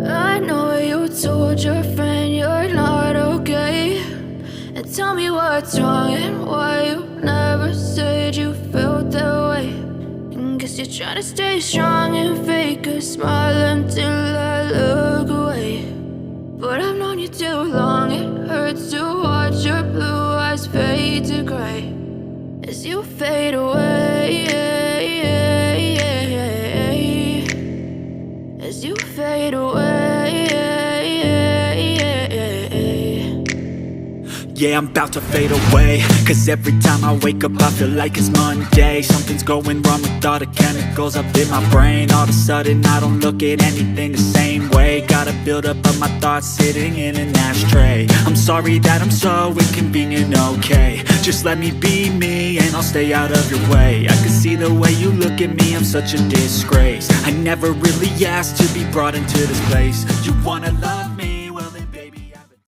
I know you told your friend you're not okay, and tell me what's wrong and why you never said you felt that way. And guess you're trying to stay strong and fake a smile until I look away. But I've known you too long, it hurts to watch your blue eyes fade to gray as you fade away, as you fade away. Yeah, I'm about to fade away, cause every time I wake up I feel like it's Monday. Something's going wrong with all the chemicals up in my brain. All of a sudden I don't look at anything the same way. Got a buildup of my thoughts sitting in an ashtray. I'm sorry that I'm so inconvenient, okay. Just let me be me and I'll stay out of your way. I can see the way you look at me, I'm such a disgrace. I never really asked to be brought into this place. You wanna love me?